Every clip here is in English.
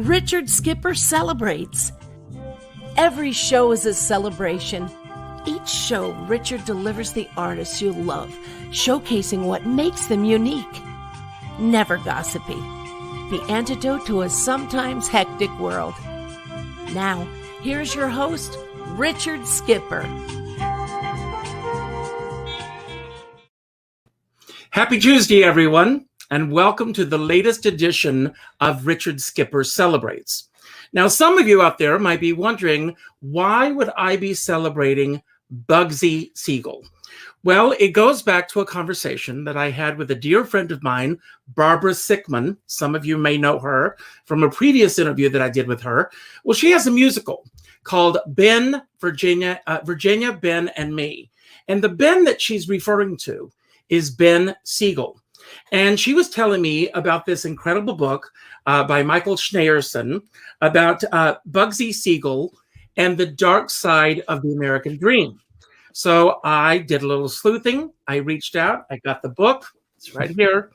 Richard Skipper celebrates. Every show is a celebration. Each show, Richard delivers the artists you love, showcasing what makes them unique. Never gossipy. The antidote to a sometimes hectic world. Now, here's your host, Richard Skipper. Happy Tuesday, everyone, and welcome to the latest edition of Richard Skipper Celebrates. Now, some of you out there might be wondering, why would I be celebrating Bugsy Siegel? Well, it goes back to a conversation that I had with a dear friend of mine, Barbara Sickman. Some of you may know her from a previous interview that I did with her. Well, she has a musical called Ben, Virginia, Ben, and Me. And the Ben that she's referring to is Ben Siegel. And she was telling me about this incredible book by Michael Shnayerson about Bugsy Siegel and the dark side of the American dream. So I did a little sleuthing. I reached out. I got the book. It's right here,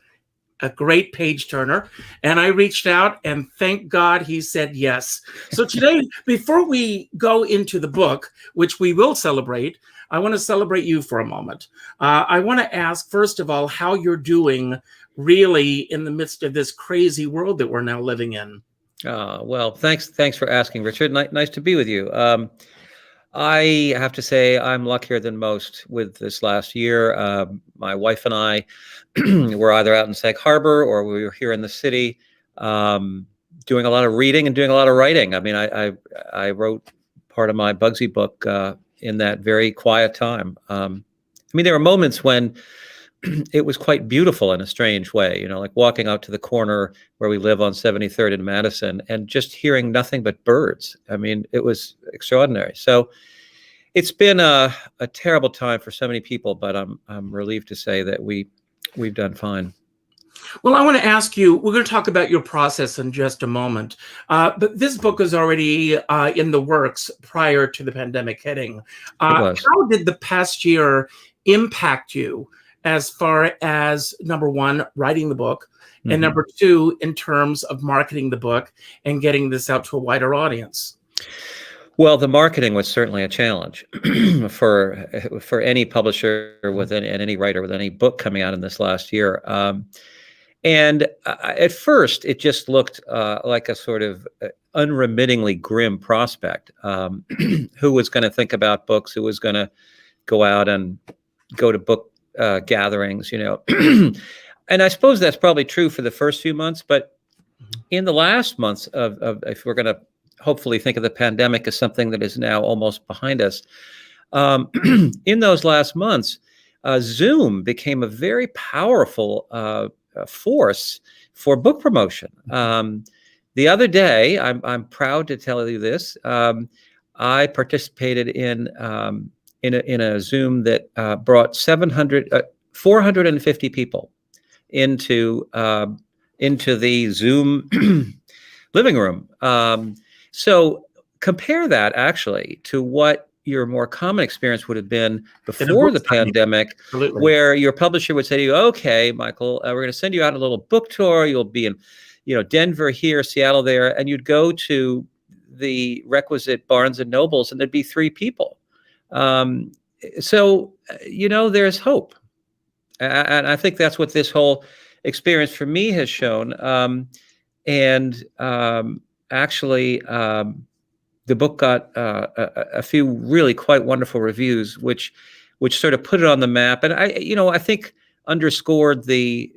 a great page turner. And I reached out, and thank God he said yes. So today, before we go into the book, which we will celebrate, I want to celebrate you for a moment. I want to ask, first of all, how you're doing really in the midst of this crazy world that we're now living in. Well, thanks for asking, Richard. Nice to be with you. I have to say I'm luckier than most with this last year. My wife and I were either out in Sag Harbor or we were here in the city doing a lot of reading and doing a lot of writing. I mean, I wrote part of my Bugsy book in that very quiet time. I mean, there were moments when it was quite beautiful in a strange way, you know, like walking out to the corner where we live on 73rd in Madison and just hearing nothing but birds. I mean, it was extraordinary. So it's been a terrible time for so many people, but I'm relieved to say that we've done fine. Well, I want to ask you, we're going to talk about your process in just a moment, but this book was already in the works prior to the pandemic hitting. How did the past year impact you as far as, number one, writing the book, and number two, in terms of marketing the book and getting this out to a wider audience? Well, the marketing was certainly a challenge for any publisher and any writer with any book coming out in this last year. And at first, it just looked like a sort of unremittingly grim prospect. Who was going to think about books? Who was going to go out and go to book gatherings? You know, and I suppose that's probably true for the first few months. But in the last months of if we're going to hopefully think of the pandemic as something that is now almost behind us, in those last months, Zoom became a very powerful force for book promotion. The other day, I'm proud to tell you this. I participated in a Zoom that brought 450 people into the Zoom living room. So compare that actually to what your more common experience would have been before the pandemic, where your publisher would say to you, okay, Michael, we're going to send you out on a little book tour. You'll be in, Denver here, Seattle there, and you'd go to the requisite Barnes and Nobles and there'd be 3 people. So, there's hope. And I think that's what this whole experience for me has shown. Actually, the book got a few really quite wonderful reviews, which sort of put it on the map, and I think underscored the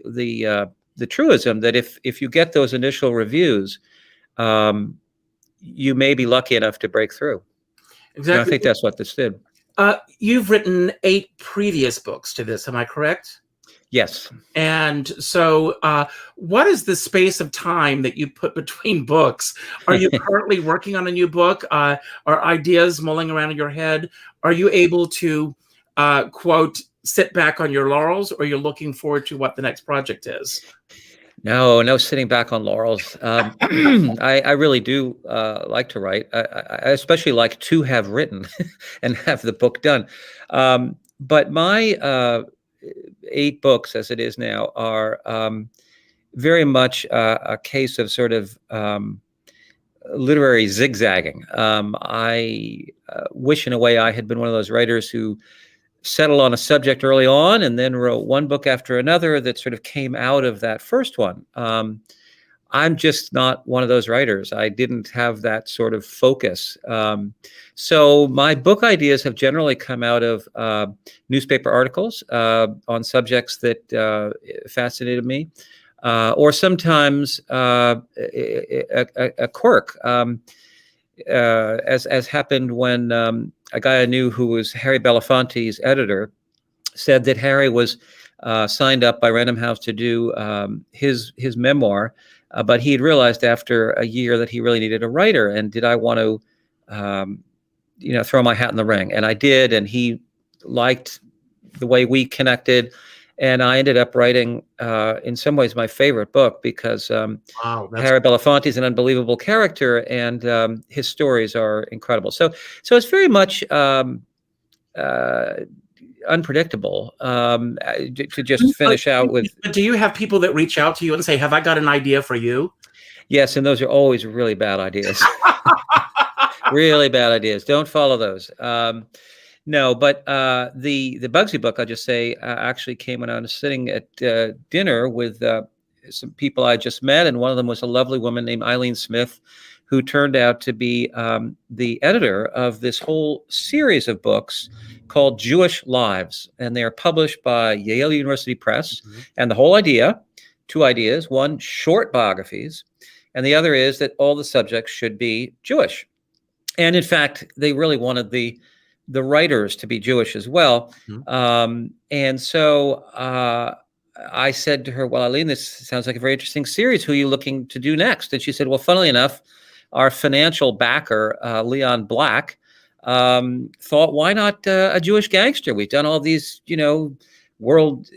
truism that if you get those initial reviews, you may be lucky enough to break through. Exactly. And I think that's what this did. You've written 8 previous books to this, am I correct? Yes. And so what is the space of time that you put between books? Are you currently working on a new book? Are ideas mulling around in your head? Are you able to, quote, sit back on your laurels, or you're looking forward to what the next project is? No sitting back on laurels. I really do like to write. I especially like to have written and have the book done. But my 8 books, as it is now, are very much a case of sort of literary zigzagging. I wish in a way I had been one of those writers who settled on a subject early on and then wrote one book after another that sort of came out of that first one. I'm just not one of those writers. I didn't have that sort of focus. So my book ideas have generally come out of newspaper articles on subjects that fascinated me, or sometimes a quirk, as happened when a guy I knew who was Harry Belafonte's editor said that Harry was signed up by Random House to do his memoir. But he had realized after a year that he really needed a writer, and did I want to, throw my hat in the ring? And I did, and he liked the way we connected, and I ended up writing, in some ways, my favorite book because Harry Belafonte is an unbelievable character, and his stories are incredible. So it's very much unpredictable. To just finish out with. Do you have people that reach out to you and say, "Have I got an idea for you?" Yes, and those are always really bad ideas. Really bad ideas. Don't follow those. No, but the Bugsy book, I'll just say, actually came when I was sitting at dinner with some people I just met, and one of them was a lovely woman named Eileen Smith, who turned out to be the editor of this whole series of books called Jewish Lives, and they are published by Yale University Press. Mm-hmm. And the whole idea, two ideas: one, short biographies, and the other is that all the subjects should be Jewish. And in fact, they really wanted the writers to be Jewish as well. Mm-hmm. And so I said to her, "Well, Eileen, this sounds like a very interesting series. Who are you looking to do next?" And she said, "Well, funnily enough, our financial backer, Leon Black, thought, why not a Jewish gangster? We've done all these, world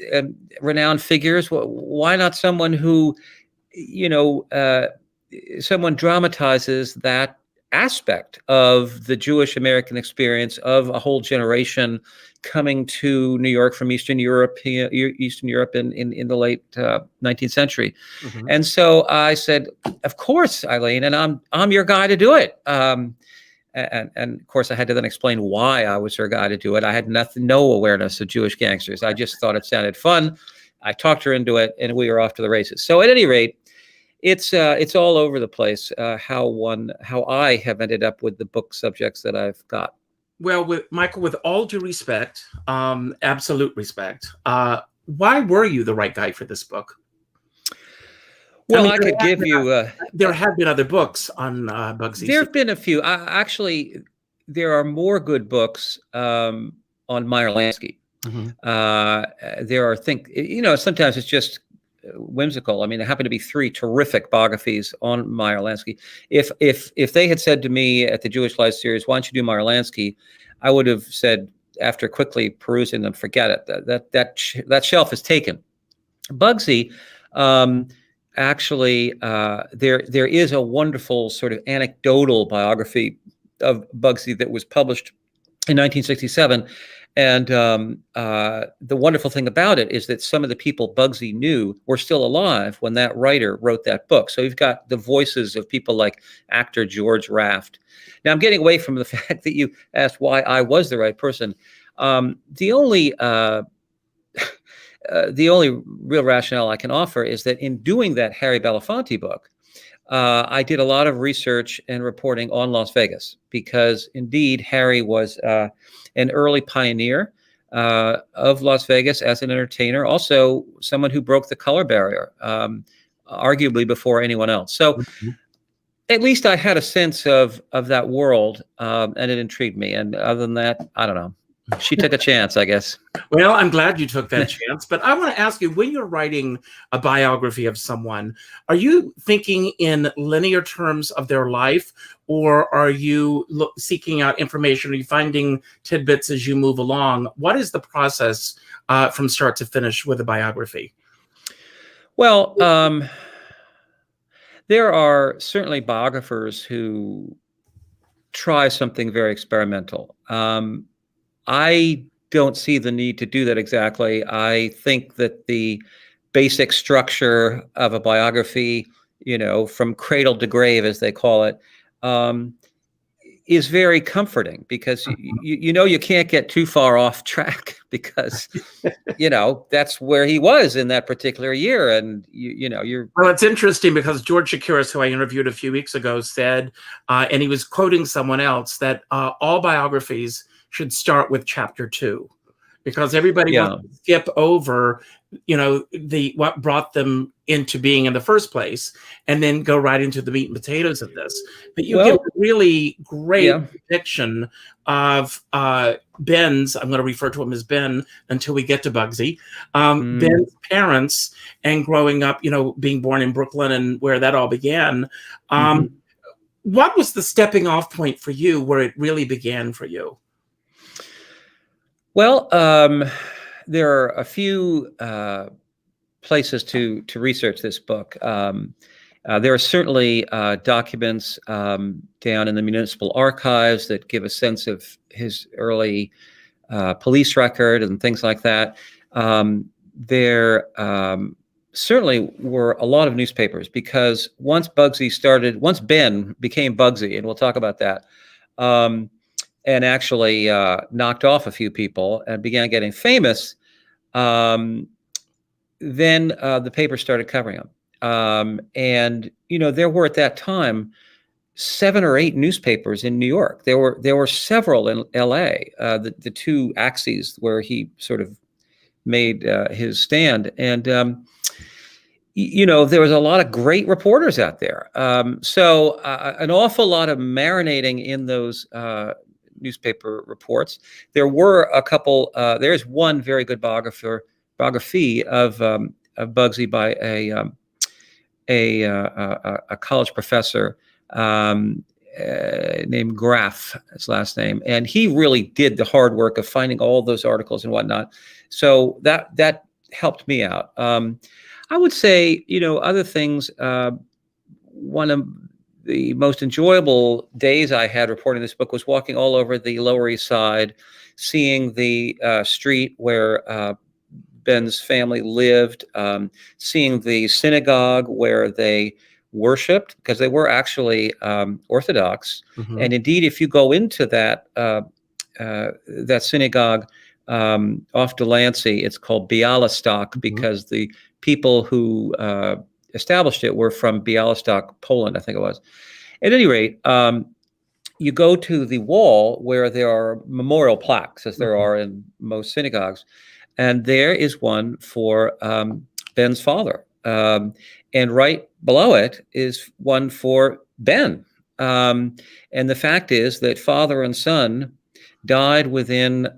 renowned figures. Why not someone who, someone dramatizes that aspect of the Jewish American experience of a whole generation coming to New York from Eastern Europe in the late 19th century." Mm-hmm. And so I said, "Of course, Eileen, and I'm your guy to do it." And of course, I had to then explain why I was her guy to do it. I had no awareness of Jewish gangsters. I just thought it sounded fun. I talked her into it, and we were off to the races. So at any rate, it's all over the place how I have ended up with the book subjects that I've got. Well, Michael, with all due respect, absolute respect, why were you the right guy for this book? Well, I could give you. There have been other books on Bugsy. There have been a few. Actually, there are more good books on Meyer Lansky. Mm-hmm. There are sometimes it's just whimsical. I mean, there happen to be 3 terrific biographies on Meyer Lansky. If they had said to me at the Jewish Lives series, "Why don't you do Meyer Lansky?" I would have said, after quickly perusing them, forget it. That shelf is taken. Bugsy. Actually, there is a wonderful sort of anecdotal biography of Bugsy that was published in 1967. And the wonderful thing about it is that some of the people Bugsy knew were still alive when that writer wrote that book. So you've got the voices of people like actor George Raft. Now, I'm getting away from the fact that you asked why I was the right person. The only real rationale I can offer is that in doing that Harry Belafonte book, I did a lot of research and reporting on Las Vegas, because indeed Harry was an early pioneer of Las Vegas as an entertainer, also someone who broke the color barrier, arguably before anyone else. So at least I had a sense of that world, and it intrigued me. And other than that, I don't know. She took a chance, I guess. Well, I'm glad you took that chance. But I want to ask you, when you're writing a biography of someone, are you thinking in linear terms of their life, or are you seeking out information? Are you finding tidbits as you move along? What is the process from start to finish with a biography? Well, there are certainly biographers who try something very experimental. I don't see the need to do that exactly. I think that the basic structure of a biography, from cradle to grave, as they call it, is very comforting, because you can't get too far off track, because that's where he was in that particular year, and you're. Well, it's interesting because George Shakiris, who I interviewed a few weeks ago, said, and he was quoting someone else, that all biographies should start with chapter 2, because everybody wants to skip over what brought them into being in the first place, and then go right into the meat and potatoes of this. But you give a really great depiction of Ben's, I'm going to refer to him as Ben until we get to Bugsy, Ben's parents, and growing up, being born in Brooklyn and where that all began. What was the stepping off point for you, where it really began for you? Well, there are a few places to research this book. There are certainly documents down in the municipal archives that give a sense of his early police record and things like that. There certainly were a lot of newspapers, because once Ben became Bugsy, and we'll talk about that, and actually knocked off a few people and began getting famous, then the paper started covering him. And there were at that time 7 or 8 newspapers in New York. There were several in L.A. The 2 axes where he sort of made his stand, and there was a lot of great reporters out there. So an awful lot of marinating in those newspaper reports. There were a couple. There's one very good biography of Bugsy by a college professor named Graff, his last name, and he really did the hard work of finding all those articles and whatnot. So that helped me out. I would say, other things. One of the most enjoyable days I had reporting this book was walking all over the Lower East Side, seeing the street where Ben's family lived, seeing the synagogue where they worshipped, because they were actually Orthodox. And indeed, if you go into that synagogue off Delancey, it's called Bialystok, because the people who established it were from Bialystok, Poland, I think it was. At any rate, you go to the wall where there are memorial plaques, as there are in most synagogues, and there is one for Ben's father. And right below it is one for Ben. And the fact is that father and son died within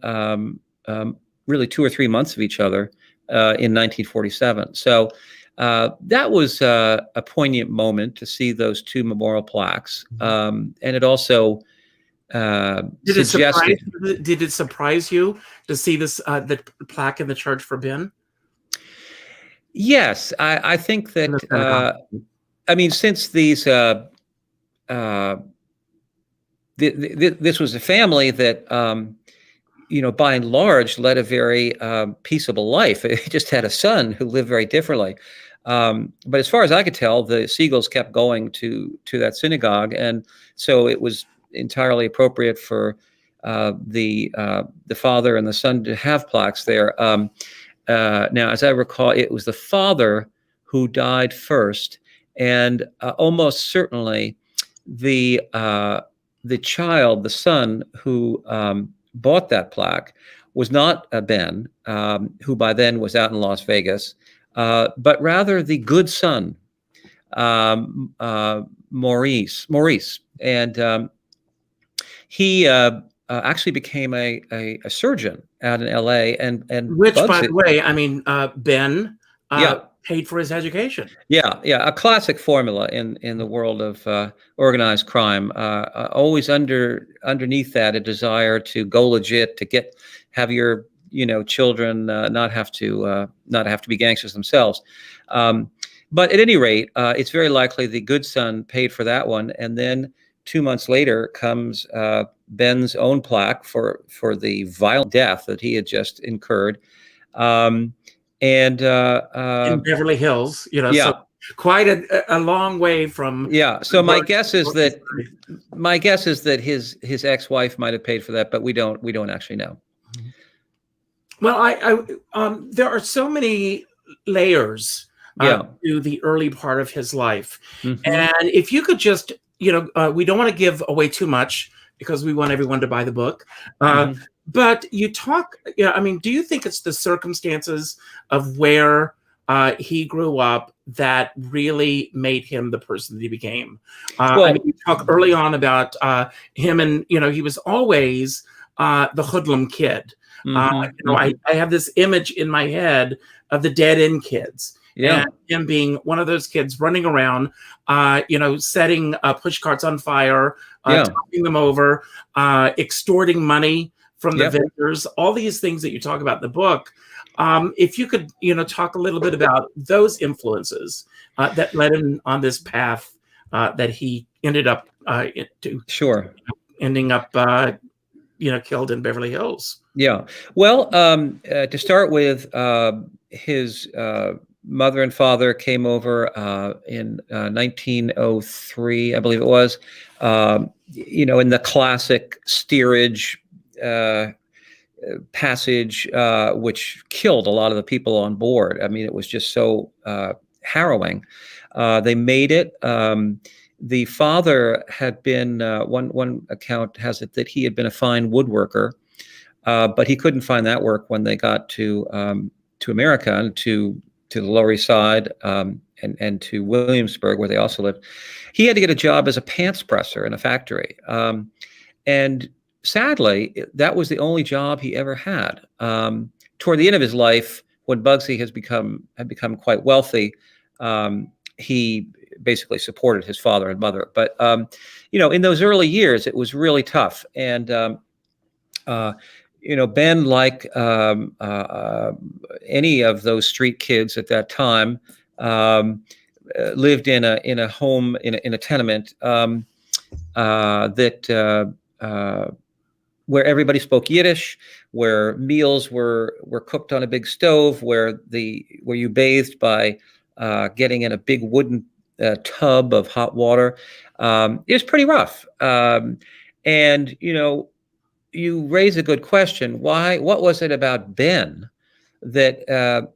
really 2 or 3 months of each other in 1947. So that was a poignant moment to see those 2 memorial plaques. And it also did it surprise you to see this the plaque in the church for Ben? Yes, I think that. Since these this was a family that by and large led a very peaceable life. It just had a son who lived very differently. But as far as I could tell, the Siegels kept going to that synagogue, and so it was entirely appropriate for the father and the son to have plaques there. Now, as I recall, it was the father who died first, and almost certainly the child, the son who bought that plaque, was not Ben, who by then was out in Las Vegas, but rather the good son, Maurice, and he actually became a surgeon out in L.A. and which, by the way, Ben paid for his education. Yeah, a classic formula in the world of organized crime. Always underneath that, a desire to go legit, to have your children not have to be gangsters themselves. But at any rate, it's very likely the good son paid for that one, and then 2 months later comes Ben's own plaque for the violent death that he had just incurred. In Beverly Hills, Yeah. quite a long way from. Yeah. So my guess is that his ex-wife might have paid for that, but we don't actually know. Well, there are so many layers to the early part of his life, and if you could just, we don't want to give away too much because we want everyone to buy the book. But you talk, do you think it's the circumstances of where he grew up that really made him the person that he became? You talk early on about him, and he was always the hoodlum kid. I have this image in my head of the dead end kids. And him being one of those kids running around, setting push carts on fire, topping them over, extorting money from the vendors, all these things that you talk about in the book. If you could, talk a little bit about those influences that led him on this path that he ended up ending up, killed in Beverly Hills. Yeah. Well, to start with, his mother and father came over in 1903, I believe it was, in the classic steerage passage, which killed a lot of the people on board. I mean, it was just so harrowing. They made it. The father had been, one account has it that he had been a fine woodworker, but he couldn't find that work when they got to America and to the Lower East Side and to Williamsburg, where they also lived. He had to get a job as a pants presser in a factory. And sadly, that was the only job he ever had. Toward the end of his life, when Bugsy had become quite wealthy, he basically supported his father and mother. But in those early years, it was really tough. And Ben, like any of those street kids at that time, lived in a home in a tenement where everybody spoke Yiddish, where meals were cooked on a big stove, where you bathed by getting in a big wooden tub of hot water. It was pretty rough. And you raise a good question. What was it about Ben that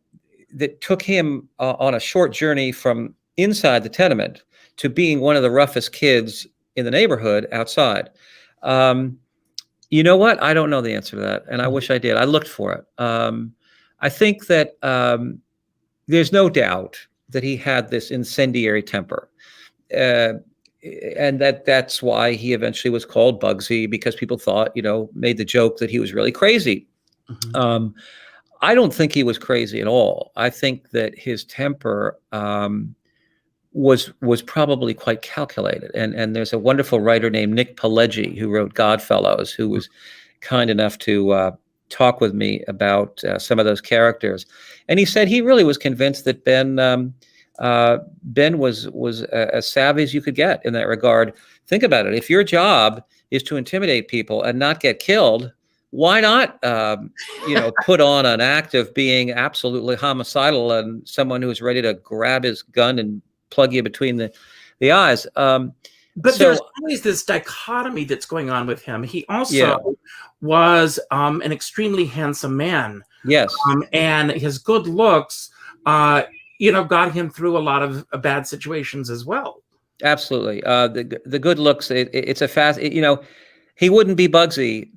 took him on a short journey from inside the tenement to being one of the roughest kids in the neighborhood outside? You know what? I don't know the answer to that, and I wish I did. I looked for it. I think that there's no doubt that he had this incendiary temper. And that's why he eventually was called Bugsy, because people thought, made the joke that he was really crazy. I don't think he was crazy at all. I think that his temper was probably quite calculated. And there's a wonderful writer named Nick Pileggi who wrote Godfellows, who was kind enough to talk with me about some of those characters. And he said he really was convinced that Ben was as savvy as you could get in that regard. Think about it. If your job is to intimidate people and not get killed, why not, put on an act of being absolutely homicidal and someone who's ready to grab his gun and plug you between the eyes? But there's always this dichotomy that's going on with him. He also was an extremely handsome man. Yes. And his good looks, got him through a lot of bad situations as well. Absolutely. The good looks, it's a fast, he wouldn't be Bugsy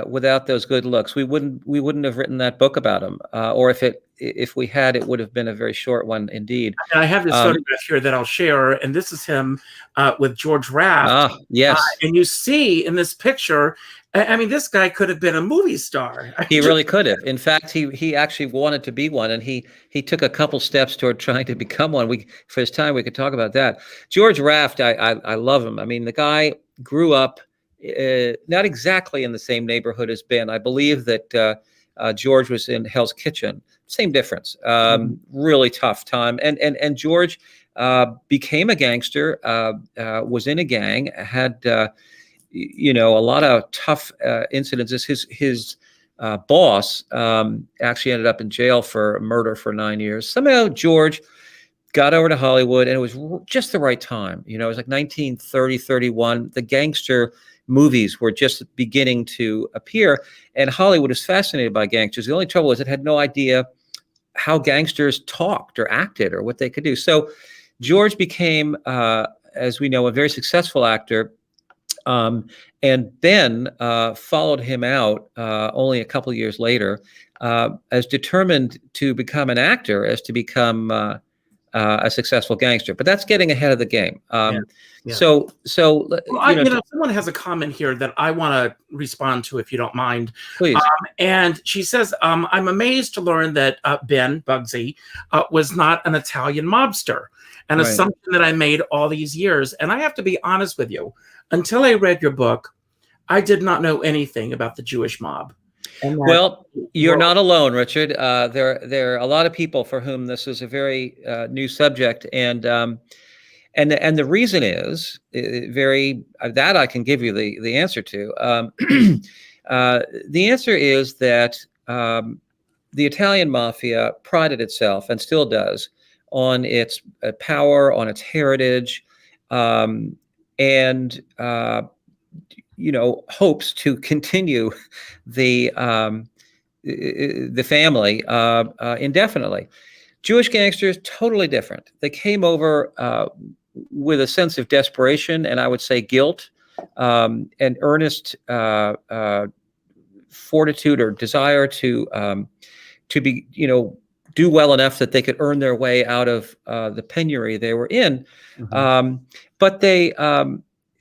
without those good looks. We wouldn't have written that book about him. Or if we had, it would have been a very short one indeed. And I have this photograph here that I'll share, and this is him with George Raft. Yes. And you see in this picture, this guy could have been a movie star. He really could have. In fact, he actually wanted to be one, and he took a couple steps toward trying to become one. For his time, we could talk about that. George Raft, I love him. The guy grew up not exactly in the same neighborhood as Ben. I believe that George was in Hell's Kitchen. Same difference. Really tough time. And George became a gangster, was in a gang, had a lot of tough incidences. His boss actually ended up in jail for murder for 9 years. Somehow George got over to Hollywood, and it was just the right time. It was like 1930, 31. The gangster movies were just beginning to appear, and Hollywood was fascinated by gangsters. The only trouble was it had no idea how gangsters talked or acted or what they could do. So George became, as we know, a very successful actor. And Ben followed him out only a couple of years later, as determined to become an actor as to become a successful gangster. But that's getting ahead of the game. Yeah. So someone has a comment here that I want to respond to, if you don't mind. Please. And she says, I'm amazed to learn that Ben Bugsy was not an Italian mobster, an Right. assumption that I made all these years. And I have to be honest with you, until I read your book, I did not know anything about the Jewish mob. Well, you're not alone, Richard. There are a lot of people for whom this is a very new subject, and the reason is very that I can give you the answer to. The answer is that the Italian mafia prided itself, and still does, on its power, on its heritage, and hopes to continue the family indefinitely. Jewish gangsters, totally different. They came over with a sense of desperation, and I would say guilt, and earnest fortitude or desire to be, do well enough that they could earn their way out of the penury they were in. Mm-hmm.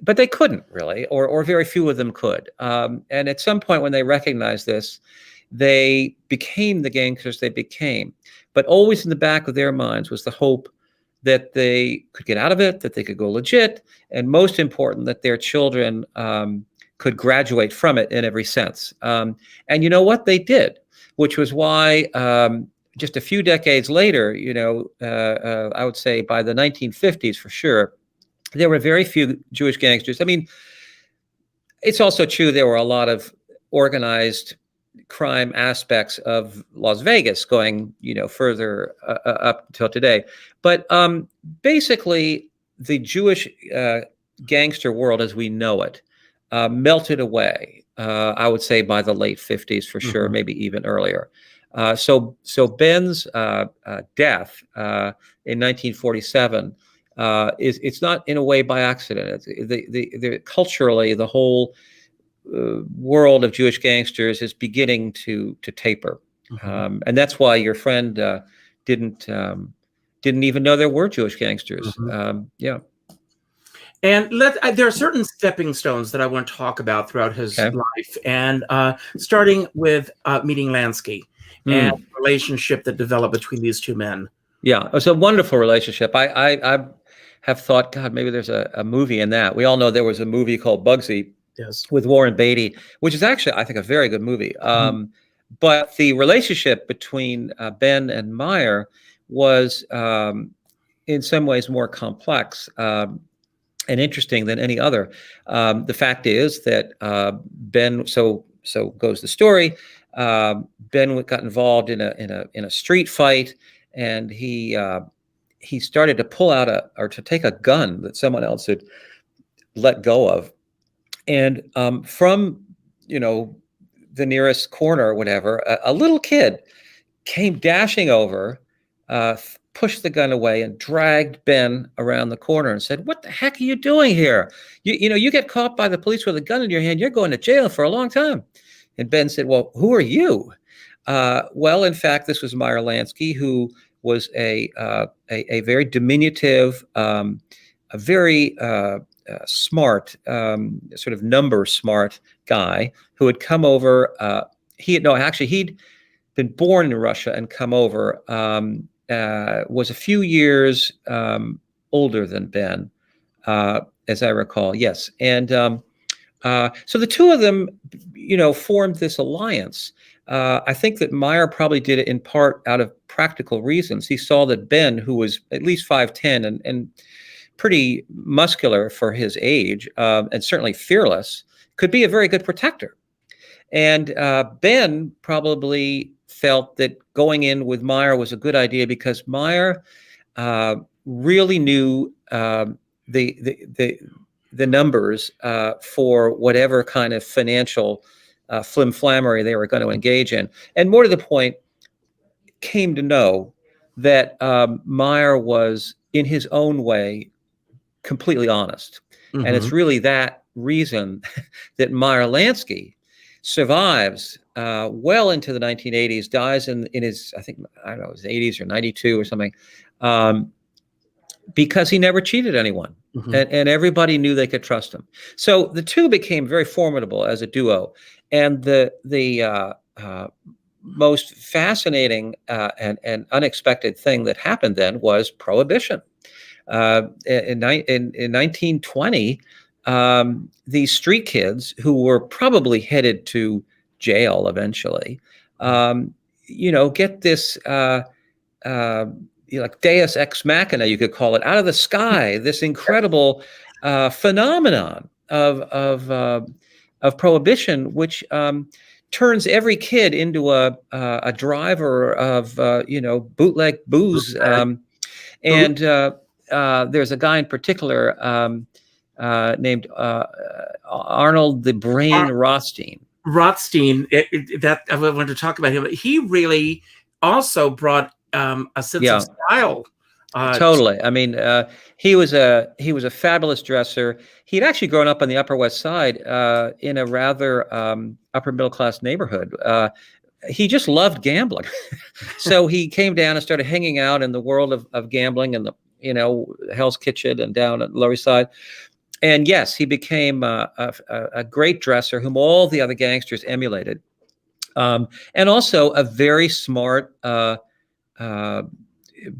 But they couldn't really, or very few of them could. And at some point when they recognized this, they became the gangsters they became. But always in the back of their minds was the hope that they could get out of it, that they could go legit, and most important, that their children could graduate from it in every sense. And you know what? They did, which was why just a few decades later, I would say by the 1950s for sure, there were very few Jewish gangsters. I mean, it's also true there were a lot of organized crime aspects of Las Vegas going, further up until today. But basically, the Jewish gangster world as we know it melted away, I would say, by the late 50s for sure, Mm-hmm. maybe even earlier. So Ben's death in 1947 it's not in a way by accident. The culturally, the whole world of Jewish gangsters is beginning to taper, Mm-hmm. and that's why your friend didn't even know there were Jewish gangsters. Mm-hmm. Yeah. And there are certain stepping stones that I want to talk about throughout his life, and starting with meeting Lansky and the relationship that developed between these two men. Yeah, it was a wonderful relationship. I have thought, God, maybe there's a movie in that. We all know there was a movie called Bugsy, yes, with Warren Beatty, which is actually, I think, a very good movie. But the relationship between Ben and Meyer was, in some ways, more complex and interesting than any other. The fact is that Ben, so goes the story. Ben got involved in a street fight, and he started to pull out to take a gun that someone else had let go of, and from the nearest corner or whatever, a little kid came dashing over, pushed the gun away, and dragged Ben around the corner and said, "What the heck are you doing here? You get caught by the police with a gun in your hand, you're going to jail for a long time." And Ben said, "Well, who are you?" Well, in fact, this was Meyer Lansky, who was a very diminutive, a very smart, sort of number smart guy who had come over. He'd been born in Russia and come over. Was a few years older than Ben, as I recall. Yes, and so the two of them, formed this alliance. I think that Meyer probably did it in part out of practical reasons. He saw that Ben, who was at least 5'10" and pretty muscular for his age, and certainly fearless, could be a very good protector. And Ben probably felt that going in with Meyer was a good idea because Meyer really knew the numbers for whatever kind of financial flimflammery they were going to engage in, and more to the point, came to know that Meyer was, in his own way, completely honest. And it's really that reason that Meyer Lansky survives well into the 1980s, dies in his, I think, I don't know, his 80s or 92 or something, because he never cheated anyone. And everybody knew they could trust him. So the two became very formidable as a duo. And the most fascinating and unexpected thing that happened then was Prohibition. In 1920, these street kids who were probably headed to jail eventually, get this like Deus ex machina, you could call it, out of the sky, this incredible phenomenon of Prohibition, which turns every kid into a driver of bootleg booze. And there's a guy in particular named Arnold the Brain Rothstein. Rothstein, that I wanted to talk about him. He really also brought a sense of style. Totally. I mean, he was a fabulous dresser. He'd actually grown up on the Upper West Side in a rather upper middle class neighborhood. He just loved gambling, so he came down and started hanging out in the world of gambling and the Hell's Kitchen and down at Lower East Side. And yes, he became a great dresser whom all the other gangsters emulated, and also a very smart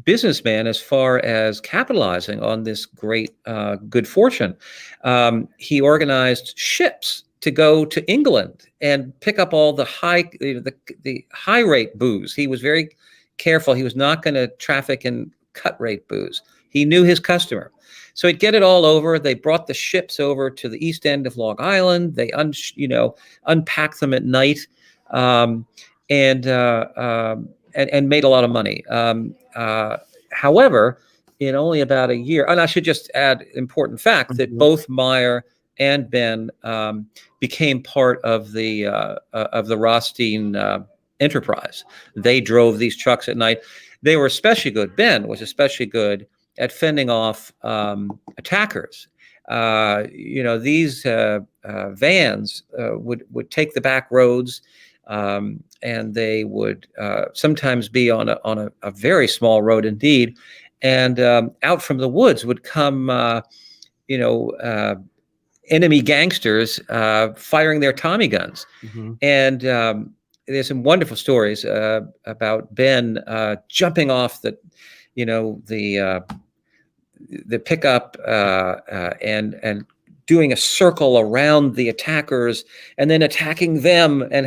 businessman as far as capitalizing on this great good fortune. He organized ships to go to England and pick up all the high rate booze. He was very careful. He was not going to traffic in cut rate booze. He knew his customer. So he'd get it all over. They brought the ships over to the east end of Long Island. They unpacked them at night, and made a lot of money. However, in only about a year, and I should just add important fact that both Meyer and Ben became part of the Rothstein enterprise. They drove these trucks at night. They were especially good. Ben was especially good at fending off attackers. These vans would take the back roads, and they would sometimes be on a very small road indeed, and out from the woods would come enemy gangsters firing their Tommy guns. And there's some wonderful stories about Ben jumping off the pickup and doing a circle around the attackers and then attacking them, and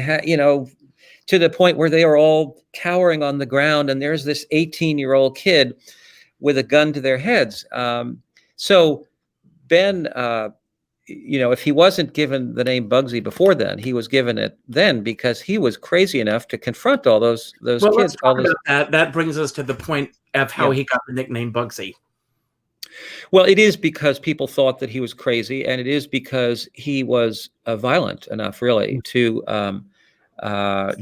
to the point where they are all cowering on the ground, and there's this 18-year-old kid with a gun to their heads. So Ben, if he wasn't given the name Bugsy before then, he was given it then because he was crazy enough to confront all those kids. Let's talk about that. That brings us to the point of how he got the nickname Bugsy. Well, it is because people thought that he was crazy, and it is because he was violent enough, really, to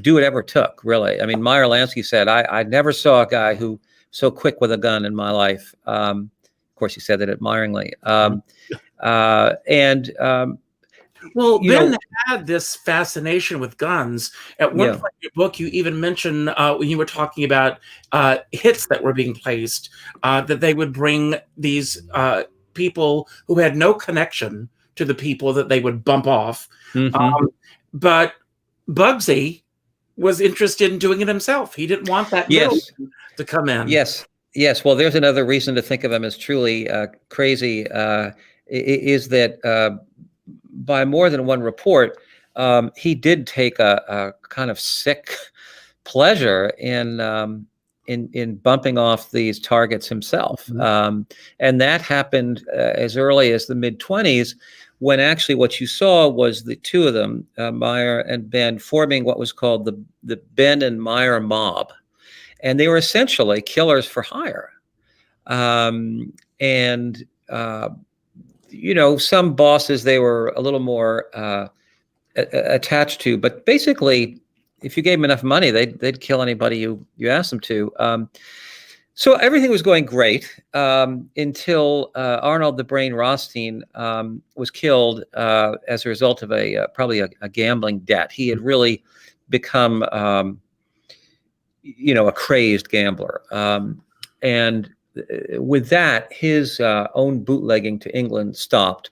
do whatever it took, really. I mean, Meyer Lansky said, I never saw a guy who so quick with a gun in my life. Of course, he said that admiringly. Ben had this fascination with guns. At one point in your book, you even mentioned when you were talking about hits that were being placed, that they would bring these people who had no connection to the people that they would bump off. But Bugsy was interested in doing it himself. He didn't want that middleman to come in. Yes. Well, there's another reason to think of him as truly crazy, is that by more than one report, he did take a kind of sick pleasure in bumping off these targets himself. And that happened as early as the mid-20s, when actually what you saw was the two of them, Meyer and Ben, forming what was called the Ben and Meyer mob. And they were essentially killers for hire. And some bosses they were a little more attached to, but basically, if you gave them enough money, they'd kill anybody you asked them to. So everything was going great until Arnold the Brain Rothstein was killed as a result of probably a gambling debt. He had really become a crazed gambler, and with that, his own bootlegging to England stopped.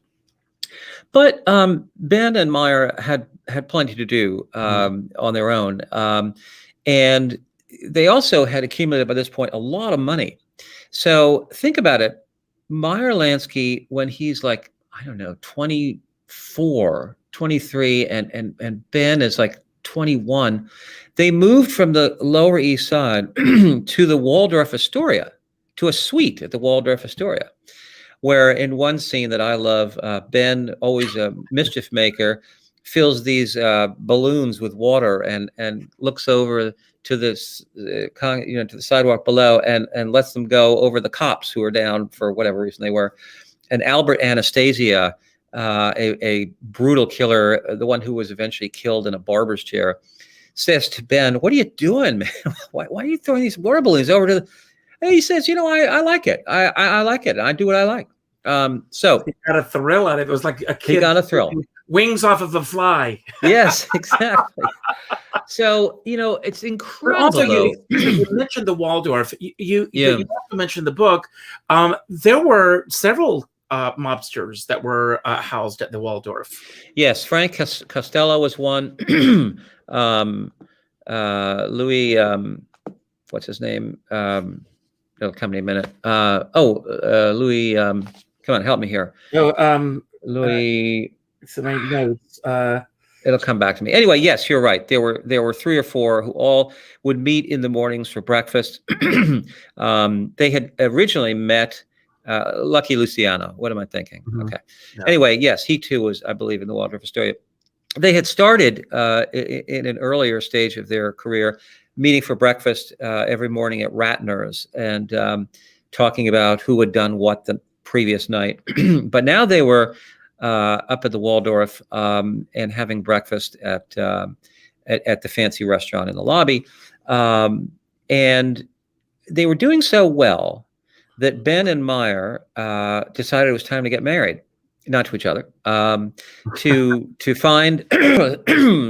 But Ben and Meyer had plenty to do on their own, and they also had accumulated by this point a lot of money. So think about it. Meyer Lansky, when he's like, I don't know, 24, 23, and Ben is like 21, they moved from the Lower East Side to the Waldorf Astoria, to a suite at the Waldorf Astoria, where in one scene that I love, Ben, always a mischief maker, fills these balloons with water and looks over to this, to the sidewalk below and lets them go over the cops who are down for whatever reason they were. And Albert Anastasia, a brutal killer, the one who was eventually killed in a barber's chair, says to Ben, "What are you doing, man? Why are you throwing these water balloons over to?" And he says, I like it. I like it. I do what I like. So he got a thrill out of it. It was like a kid. He got a thrill. Wings off of a fly. Yes, exactly. So, it's incredible. Also, you mentioned the Waldorf. You also mentioned the book. There were several mobsters that were housed at the Waldorf. Yes, Frank Costello was one. Louis, what's his name? It'll come in a minute. Louis, come on, help me here. Louis. So my notes. It'll come back to me. Anyway, yes, you're right. There were 3 or 4 who all would meet in the mornings for breakfast. They had originally met Lucky Luciano. What am I thinking? Mm-hmm. Okay. No. Anyway, yes, he too was, I believe, in the Waldorf Astoria. They had started in an earlier stage of their career meeting for breakfast every morning at Ratner's and talking about who had done what the previous night. But now they were up at the Waldorf and having breakfast at the fancy restaurant in the lobby. And they were doing so well that Ben and Meyer decided it was time to get married. Not to each other, to find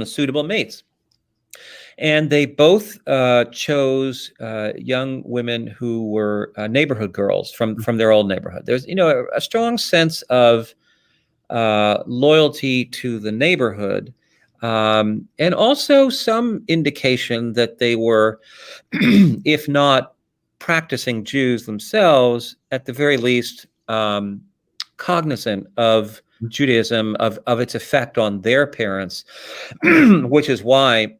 suitable mates. And they both chose young women who were neighborhood girls from their old neighborhood. There's, a strong sense of loyalty to the neighborhood, and also some indication that they were, if not practicing Jews themselves, at the very least, cognizant of Judaism, of its effect on their parents, which is why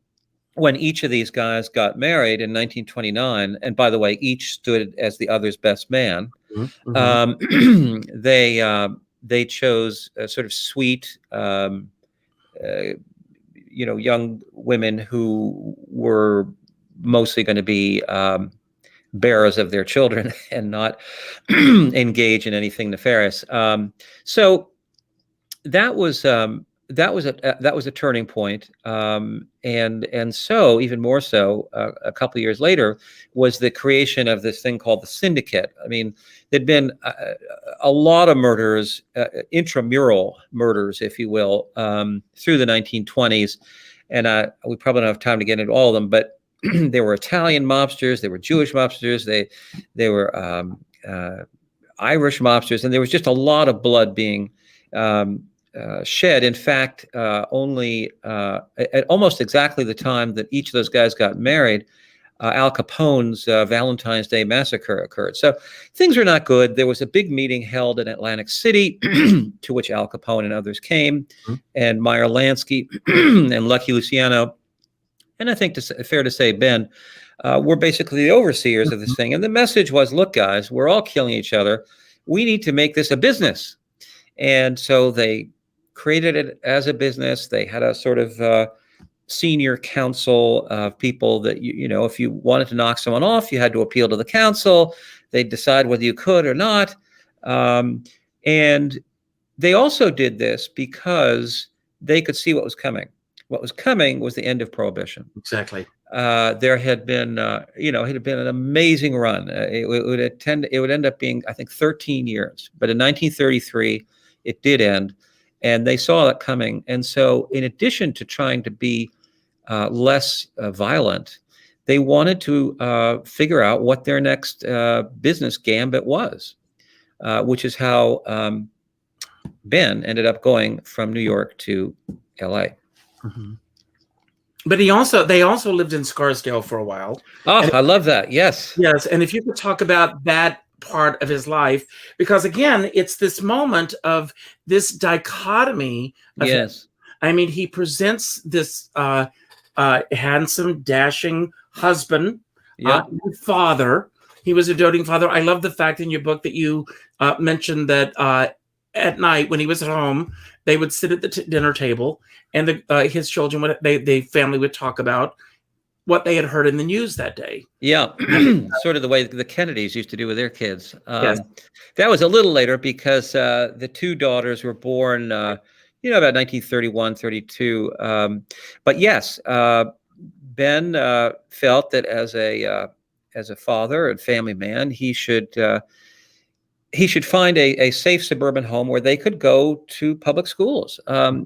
when each of these guys got married in 1929, and by the way, each stood as the other's best man, they chose sort of sweet, young women who were mostly going to be bearers of their children and not engage in anything nefarious. So that was a turning point, and so even more so a couple of years later was the creation of this thing called the Syndicate. I mean, there'd been a lot of murders, intramural murders, if you will, through the 1920s, and we probably don't have time to get into all of them, but there were Italian mobsters, there were Jewish mobsters, they were Irish mobsters, and there was just a lot of blood being shed. In fact, only at almost exactly the time that each of those guys got married, Al Capone's Valentine's Day massacre occurred. So things were not good. There was a big meeting held in Atlantic City to which Al Capone and others came, and Meyer Lansky and Lucky Luciano, and I think fair to say, Ben, were basically the overseers of this thing. And the message was, look, guys, we're all killing each other. We need to make this a business. And so they created it as a business. They had a sort of senior council of people that, if you wanted to knock someone off, you had to appeal to the council. They'd decide whether you could or not. And they also did this because they could see what was coming. What was coming was the end of Prohibition. Exactly. There had been, it had been an amazing run. It would end up being, I think, 13 years. But in 1933, it did end, and they saw it coming. And so, in addition to trying to be less violent, they wanted to figure out what their next business gambit was, which is how Ben ended up going from New York to L.A. Mm-hmm. But they also lived in Scarsdale for a while. Oh, I love that. Yes. Yes. And if you could talk about that part of his life, because again, it's this moment of this dichotomy. Yes. I mean, he presents this handsome, dashing husband, father. He was a doting father. I love the fact in your book that you mentioned that at night when he was at home, they would sit at the dinner table, and his children the family would talk about what they had heard in the news that day. Yeah, sort of the way the Kennedys used to do with their kids. Yes. That was a little later because the two daughters were born, about 1931, 32. But yes, Ben felt that as a father and family man, he should find a safe suburban home where they could go to public schools,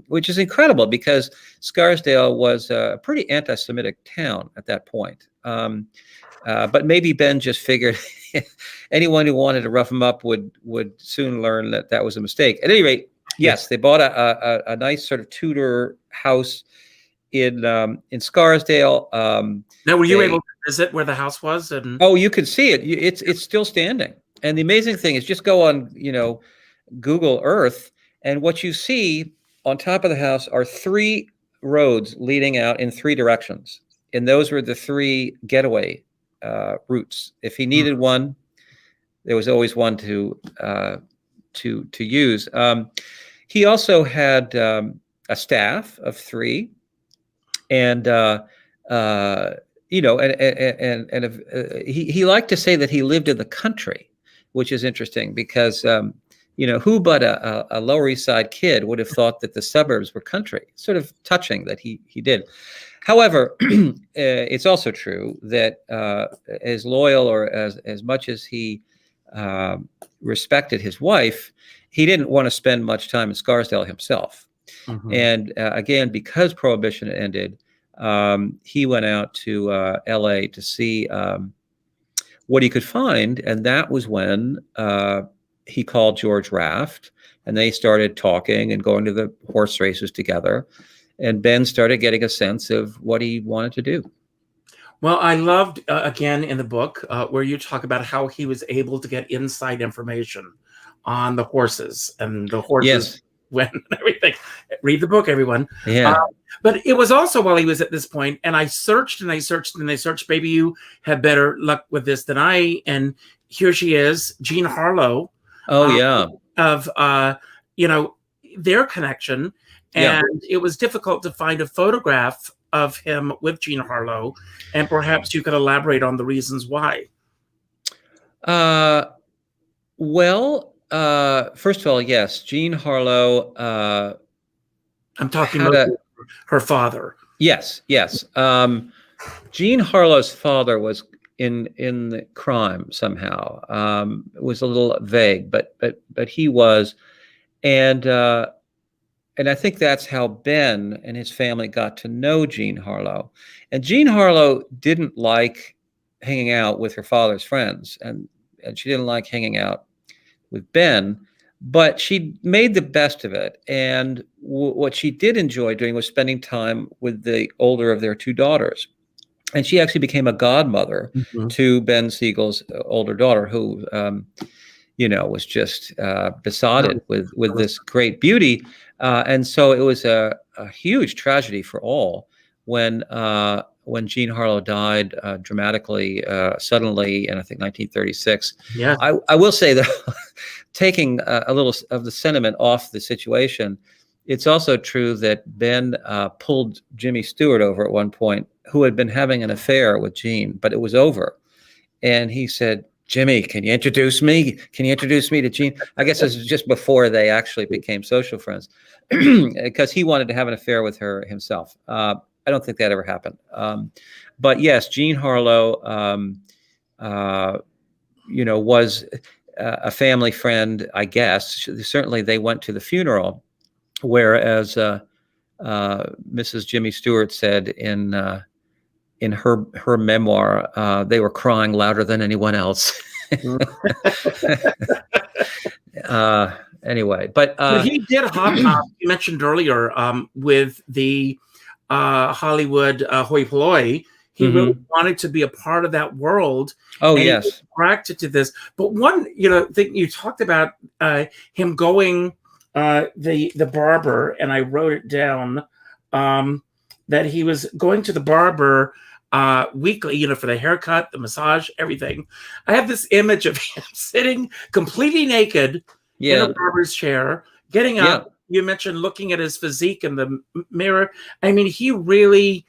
which is incredible because Scarsdale was a pretty anti-Semitic town at that point. But maybe Ben just figured anyone who wanted to rough him up would soon learn that was a mistake. At any rate, yes, they bought a nice sort of Tudor house in Scarsdale. Now, were you able to visit where the house was? Oh, you could see it. It's still standing. And the amazing thing is just go on, Google Earth, and what you see on top of the house are 3 roads leading out in 3 directions. And those were the 3 getaway routes. If he needed one, there was always one to use. He also had a staff of 3, and he liked to say that he lived in the country, which is interesting because, who but a Lower East Side kid would have thought that the suburbs were country? Sort of touching that he did. However, it's also true that as loyal or as much as he respected his wife, he didn't want to spend much time in Scarsdale himself. Mm-hmm. And again, because Prohibition ended, he went out to L.A. to see what he could find, and that was when he called George Raft, and they started talking and going to the horse races together, and Ben started getting a sense of what he wanted to do. Well, I loved, again, in the book, where you talk about how he was able to get inside information on the horses, and the horses went and everything. Read the book, everyone. Yeah. But it was also while he was at this point, and I searched and I searched and I searched. Maybe you had better luck with this than I. And here she is, Jean Harlow. Oh yeah. Of their connection, and it was difficult to find a photograph of him with Jean Harlow, and perhaps you could elaborate on the reasons why. Well, first of all, yes, Jean Harlow. I'm talking about her father. Yes. Jean Harlow's father was in the crime somehow. It was a little vague, but he was, and I think that's how Ben and his family got to know Jean Harlow. And Jean Harlow didn't like hanging out with her father's friends, and she didn't like hanging out with Ben, but she made the best of it. And what she did enjoy doing was spending time with the older of their 2 daughters. And she actually became a godmother to Ben Siegel's older daughter, who, was just besotted with this great beauty. And so it was a huge tragedy for all when Jean Harlow died dramatically, suddenly in, I think, 1936. Yeah. I will say, though, taking a little of the sentiment off the situation, it's also true that Ben pulled Jimmy Stewart over at one point, who had been having an affair with Jean, but it was over. And he said, Jimmy, can you introduce me? Can you introduce me to Gene? I guess this is just before they actually became social friends, because he wanted to have an affair with her himself. I don't think that ever happened. But yes, Jean Harlow, was a family friend, I guess. Certainly, they went to the funeral, whereas Mrs. Jimmy Stewart said in her memoir, they were crying louder than anyone else. Anyway, but he did hop. You mentioned earlier with the Hollywood hoi polloi. He really wanted to be a part of that world. Oh, and yes. He was attracted to this. But one, thing you talked about him going the barber, and I wrote it down that he was going to the barber weekly, for the haircut, the massage, everything. I have this image of him sitting completely naked in a barber's chair, getting up. You mentioned looking at his physique in the mirror. I mean, he really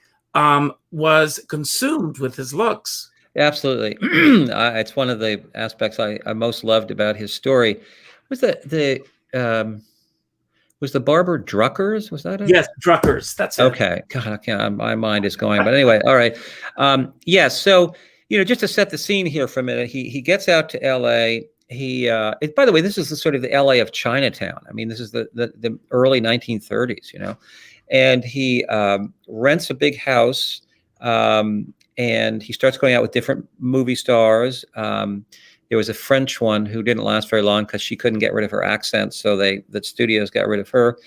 was consumed with his looks. Absolutely. It's one of the aspects I most loved about his story. Was the barber Druckers? Was that it? Yes, Druckers. That's it. Okay. God, I can't, my mind is going. But anyway, all right. Yes. So, just to set the scene here for a minute, he gets out to L.A. By the way, this is the sort of the L.A. of Chinatown. I mean, this is the early 1930s, and he rents a big house, and he starts going out with different movie stars. There was a French one who didn't last very long because she couldn't get rid of her accent, so the studios got rid of her.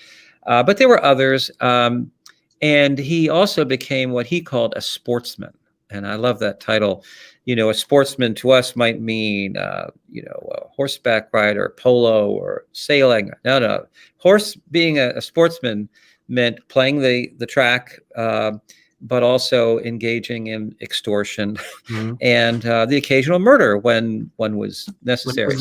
But there were others, and he also became what he called a sportsman. And I love that title. A sportsman to us might mean, a horseback rider, polo, or sailing. No. Being a sportsman meant playing the track, but also engaging in extortion and the occasional murder when one was necessary.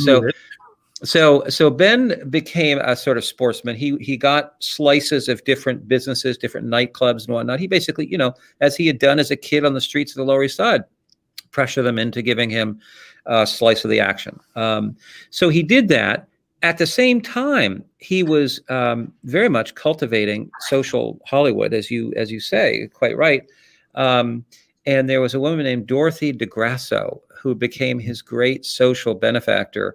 So Ben became a sort of sportsman. He got slices of different businesses, different nightclubs and whatnot. He basically, as he had done as a kid on the streets of the Lower East Side, pressure them into giving him a slice of the action. So he did that. At the same time, he was very much cultivating social Hollywood, as you say, quite right. And there was a woman named Dorothy DeGrasso who became his great social benefactor.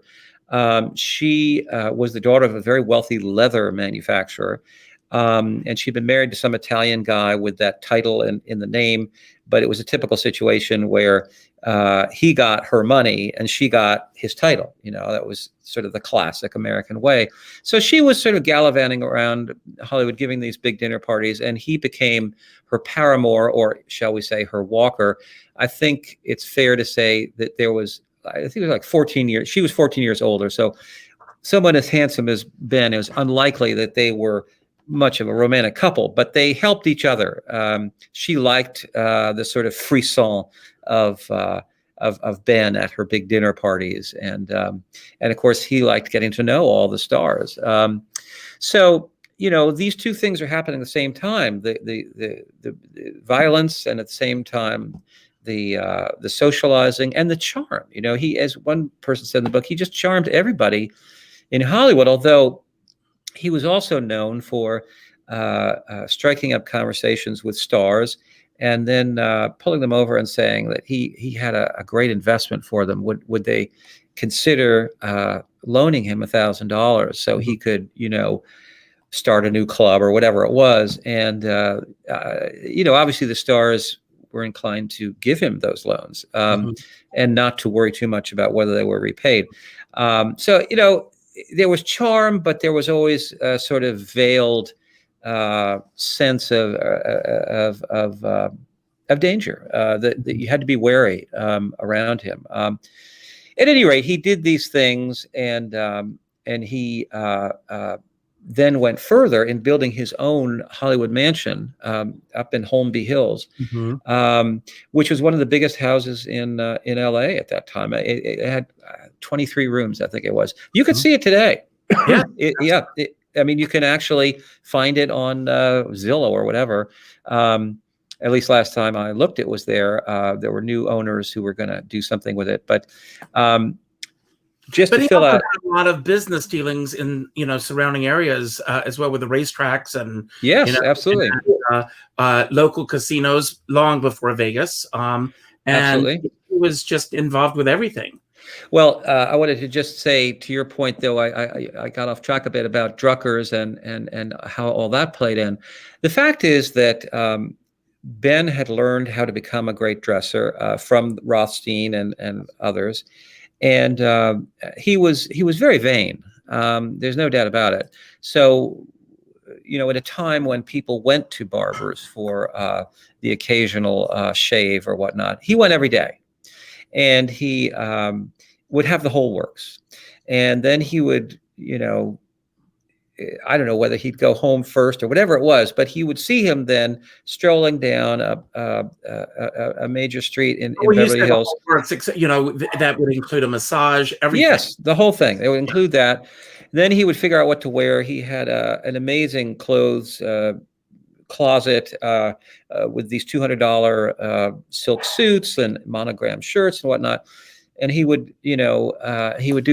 She was the daughter of a very wealthy leather manufacturer, and she'd been married to some Italian guy with that title in the name. But it was a typical situation where he got her money and she got his title. That was sort of the classic American way. So she was sort of gallivanting around Hollywood, giving these big dinner parties, and he became her paramour, or shall we say her walker. I think it's fair to say that I think it was like 14 years. She was 14 years older. So someone as handsome as Ben, it was unlikely that they were much of a romantic couple, but they helped each other. She liked the sort of frisson of Ben at her big dinner parties, and of course he liked getting to know all the stars. So these two things are happening at the same time: the violence, and at the same time the socializing and the charm. He, as one person said in the book, he just charmed everybody in Hollywood. Although he was also known for striking up conversations with stars and then pulling them over and saying that he had a great investment for them. Would they consider loaning him $1,000 so he could, start a new club or whatever it was? And obviously the stars were inclined to give him those loans and not to worry too much about whether they were repaid. There was charm, but there was always a sort of veiled sense of danger that you had to be wary around him. At any rate, he did these things, and he then went further in building his own Hollywood mansion up in Holmby Hills, which was one of the biggest houses in LA at that time. It had 23 rooms, I think it was. You could see it today. I mean, you can actually find it on Zillow or whatever. At least last time I looked, it was there. There were new owners who were going to do something with it, but just But to he fill also out. had a lot of business dealings in surrounding areas as well, with the racetracks and Yes, absolutely, local casinos long before Vegas. And absolutely. he was just involved with everything. Well, I wanted to just say to your point, though, I got off track a bit about Druckers and how all that played in. The fact is that Ben had learned how to become a great dresser from Rothstein and others, and he was very vain. There's no doubt about it. So, at a time when people went to barbers for the occasional shave or whatnot, he went every day. And he would have the whole works. And then he would, I don't know whether he'd go home first or whatever it was, but he would see him then strolling down a major street in Beverly Hills. That would include a massage, everything. Yes, the whole thing. They would include that. Then he would figure out what to wear. He had an amazing clothes closet with these $200 silk suits and monogram shirts and whatnot, and he would do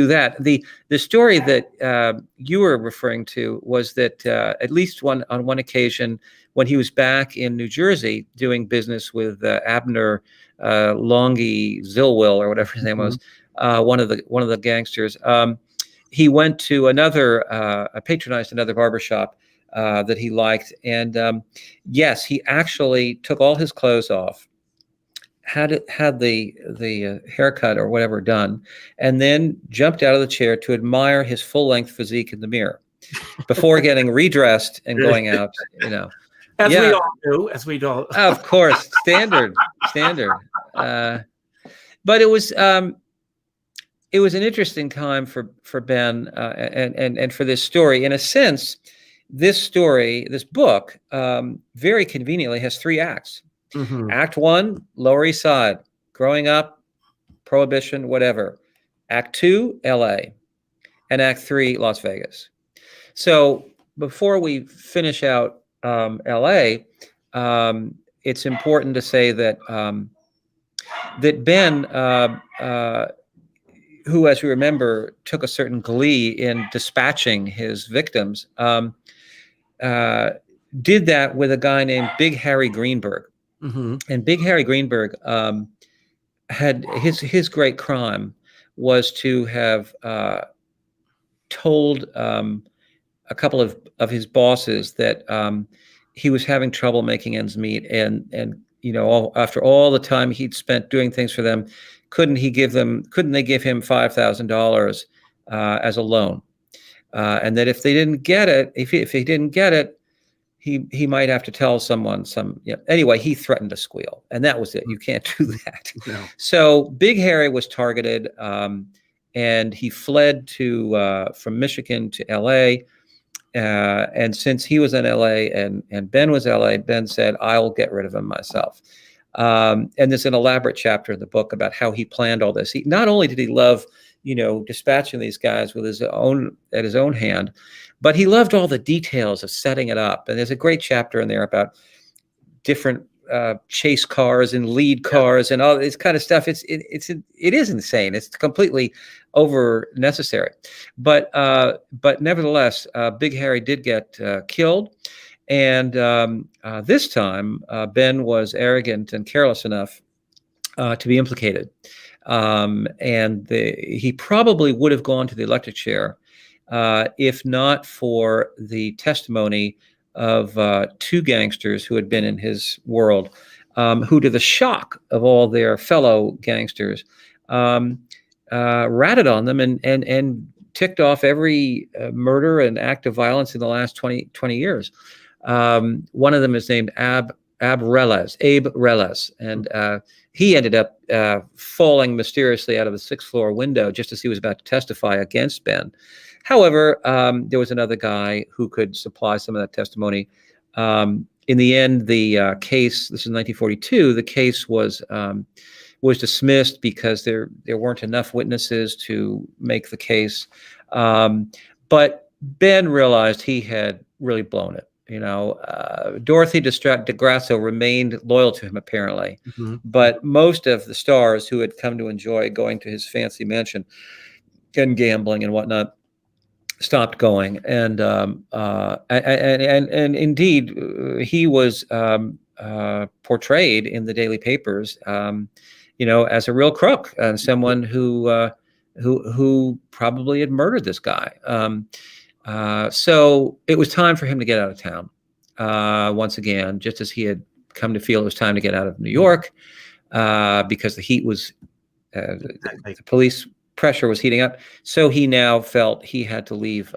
that. The story that you were referring to was that at least on one occasion when he was back in New Jersey doing business with Abner Longy Zilwill or whatever his name was, one of the gangsters. He went to patronized another barbershop that he liked. And yes, he actually took all his clothes off, had the haircut or whatever done, and then jumped out of the chair to admire his full-length physique in the mirror before getting redressed and going out, As we all do, as we all. Of course, standard. But it was an interesting time for Ben and for this story. In a sense, this book, very conveniently has 3 acts. Mm-hmm. Act 1, Lower East Side, growing up, Prohibition, whatever. Act 2, LA. And Act 3, Las Vegas. So before we finish out LA, it's important to say that that Ben, who, as we remember, took a certain glee in dispatching his victims, did that with a guy named Big Harry Greenberg. Mm-hmm. And Big Harry Greenberg had his great crime was to have told a couple of his bosses that he was having trouble making ends meet, and after all the time he'd spent doing things for them, couldn't they give him $5,000 as a loan, and that if he didn't get it, he might have to tell someone anyway, he threatened to squeal, and that was it. You can't do that. No. So Big Harry was targeted, and he fled from Michigan to LA. And since he was in LA and Ben was LA, Ben said, "I'll get rid of him myself." And there's an elaborate chapter in the book about how he planned all this. Not only did he love, dispatching these guys with his own hand, but he loved all the details of setting it up. And there's a great chapter in there about different chase cars and lead cars and all this kind of stuff. It is insane. It's completely over necessary. But nevertheless, Big Harry did get killed. And this time, Ben was arrogant and careless enough to be implicated. And he probably would have gone to the electric chair if not for the testimony of 2 gangsters who had been in his world, who, to the shock of all their fellow gangsters, ratted on them and ticked off every murder and act of violence in the last 20 years. One of them is named Abe Reles, and he ended up falling mysteriously out of the 6th floor window just as he was about to testify against Ben. However, there was another guy who could supply some of that testimony. In the end, the case, this is 1942, the case was dismissed because there weren't enough witnesses to make the case. But Ben realized he had really blown it. Dorothy DeGrasso remained loyal to him, apparently. Mm-hmm. But most of the stars who had come to enjoy going to his fancy mansion and gambling and whatnot stopped going. And indeed, he was portrayed in the daily papers, as a real crook and someone who probably had murdered this guy. So it was time for him to get out of town once again, just as he had come to feel it was time to get out of New York because the heat was, the police pressure was heating up. So he now felt he had to leave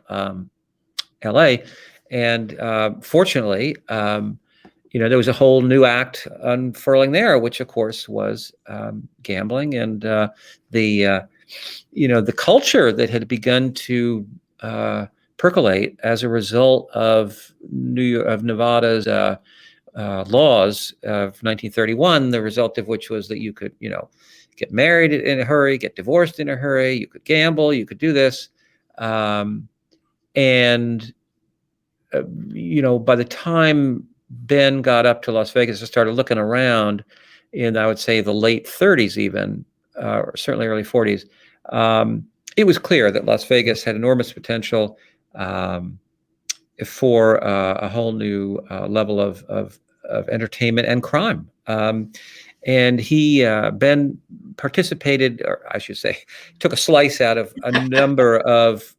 L.A. And fortunately, there was a whole new act unfurling there, which of course was gambling and the culture that had begun to percolate as a result of Nevada's laws of 1931. The result of which was that you could, get married in a hurry, get divorced in a hurry. You could gamble. You could do this, and by the time Ben got up to Las Vegas and started looking around in, I would say, the late 30s, even, or certainly early 40s, it was clear that Las Vegas had enormous potential for a whole new level of entertainment and crime. And Ben participated, or I should say, took a slice out of a number of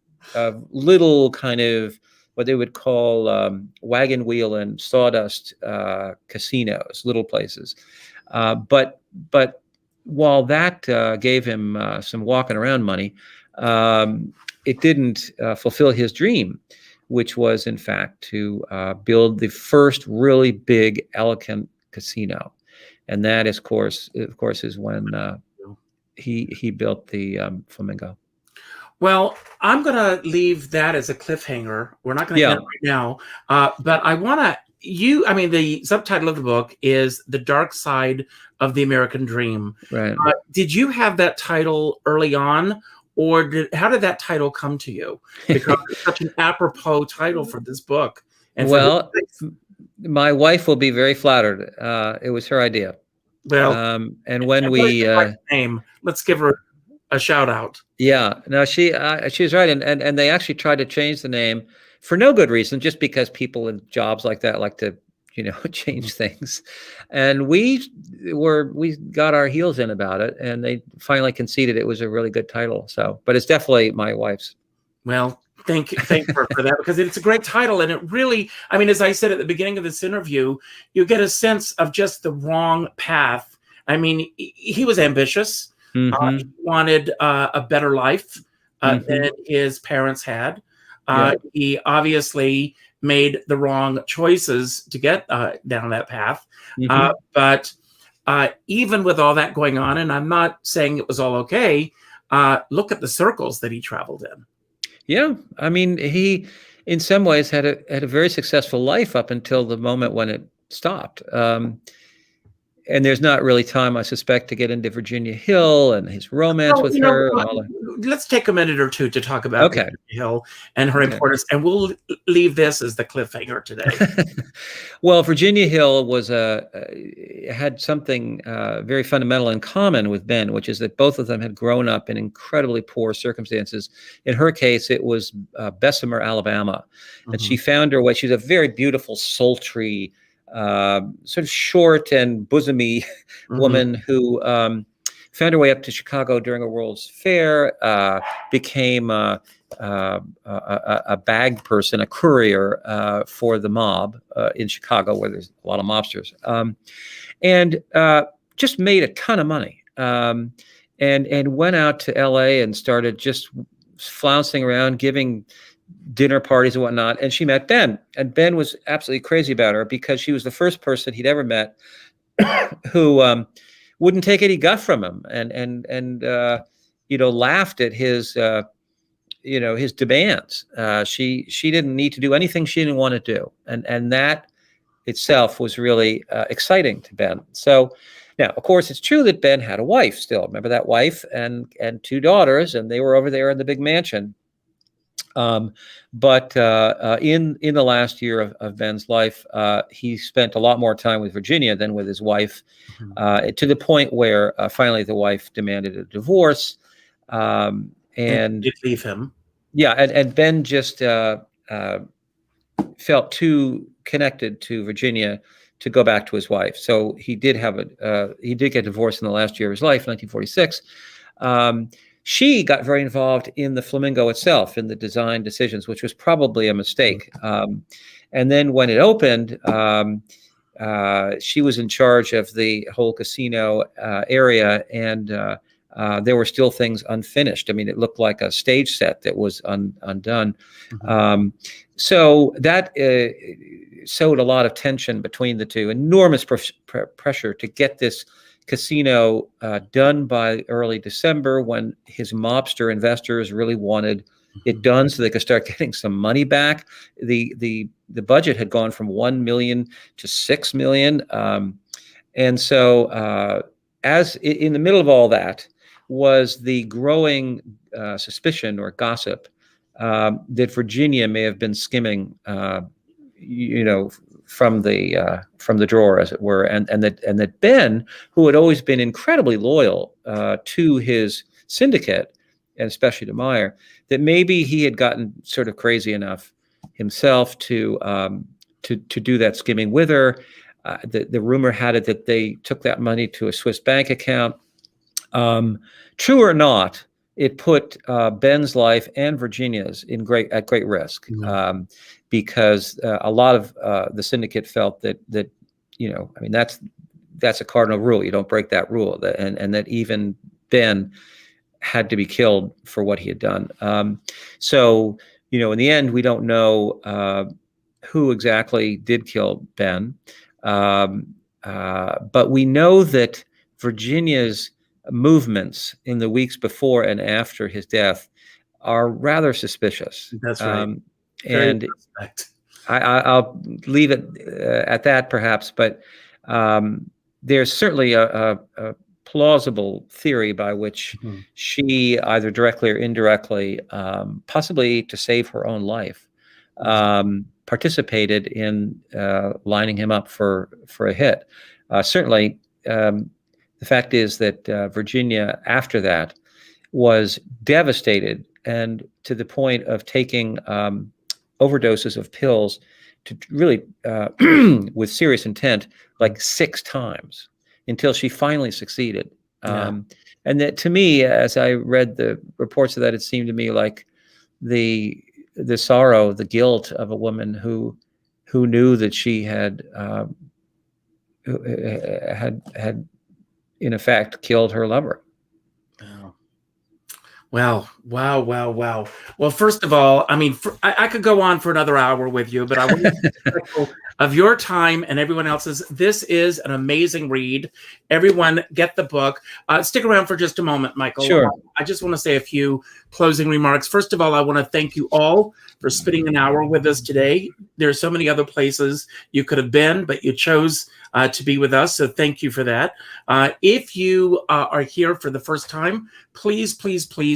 little kind of what they would call wagon wheel and sawdust casinos, little places. But while that gave him some walking around money, it didn't fulfill his dream, which was, in fact, to build the first really big, elegant casino. And that, of course, is when he built the Flamingo. Well, I'm going to leave that as a cliffhanger. We're not going to end right now. But I want to, the subtitle of the book is The Dark Side of the American Dream. Right. Did you have that title early on, or how did that title come to you? Because it's such an apropos title for this book. And my wife will be very flattered. It was her idea. Well, and when we name, let's give her a shout out. Yeah, no, she was right, and they actually tried to change the name for no good reason, just because people in jobs like that like to change things, and we got our heels in about it, and they finally conceded it was a really good title. So, but it's definitely my wife's. Well, thank her for that, because it's a great title, and it really, as I said at the beginning of this interview, you get a sense of just the wrong path. He was ambitious. Mm-hmm. He wanted a better life than his parents had. He obviously made the wrong choices to get down that path. Mm-hmm. But even with all that going on, and I'm not saying it was all okay, look at the circles that he traveled in. Yeah, he, in some ways, had a very successful life up until the moment when it stopped. And there's not really time, I suspect, to get into Virginia Hill and his romance with her. And all that. Let's take a minute or two to talk about Virginia Hill and her importance, and we'll leave this as the cliffhanger today. Well, Virginia Hill had something very fundamental in common with Ben, which is that both of them had grown up in incredibly poor circumstances. In her case, it was Bessemer, Alabama, and she found her way. She's a very beautiful, sultry, sort of short and bosomy woman who found her way up to Chicago during a World's Fair, became a bag person, a courier for the mob in Chicago, where there's a lot of mobsters, and just made a ton of money, and went out to L.A. and started just flouncing around, giving dinner parties and whatnot, and she met Ben, and Ben was absolutely crazy about her because she was the first person he'd ever met who wouldn't take any guff from him, and laughed at his his demands. She didn't need to do anything she didn't want to do, and that itself was really exciting to Ben. So now, of course, it's true that Ben had a wife still. Remember that wife and two daughters, and they were over there in the big mansion. But in the last year of Ben's life, he spent a lot more time with Virginia than with his wife, to the point where finally the wife demanded a divorce. And did leave him. Yeah, and Ben just felt too connected to Virginia to go back to his wife. So he did get divorced in the last year of his life, 1946. She got very involved in the Flamingo itself, in the design decisions, which was probably a mistake. And then when it opened, she was in charge of the whole casino area, and there were still things unfinished. I mean, it looked like a stage set that was undone. So that sowed a lot of tension between the two, enormous pressure to get this casino done by early December, when his mobster investors really wanted it done so they could start getting some money back. The budget had gone from 1 million to 6 million. And so as in the middle of all that was the growing suspicion or gossip that Virginia may have been skimming, from the drawer, as it were, and that Ben, who had always been incredibly loyal to his syndicate, and especially to Meyer, that maybe he had gotten sort of crazy enough himself to do that skimming with her. The rumor had it that they took that money to a Swiss bank account. True or not, it put Ben's life and Virginia's at great risk, because a lot of the syndicate felt that that's a cardinal rule. You don't break that rule, and that even Ben had to be killed for what he had done. So in the end, we don't know who exactly did kill Ben, but we know that Virginia's movements in the weeks before and after his death are rather suspicious. That's right. And I'll leave it at that, perhaps. But there's certainly a plausible theory by which she, either directly or indirectly, possibly to save her own life, participated in lining him up for a hit. Certainly. The fact is that Virginia, after that, was devastated, and to the point of taking overdoses of pills to really, with serious intent, like 6 times, until she finally succeeded. And that, to me, as I read the reports of that, it seemed to me like the sorrow, the guilt of a woman who knew that she had in effect killed her lover. Wow. Well, first of all, I mean, I could go on for another hour with you, but I want to be respectful of your time and everyone else's. This is an amazing read. Everyone get the book. Stick around for just a moment, Michael. Sure. I just want to say a few closing remarks. First of all, I want to thank you all for spending an hour with us today. There are so many other places you could have been, but you chose to be with us. So thank you for that. If you are here for the first time, please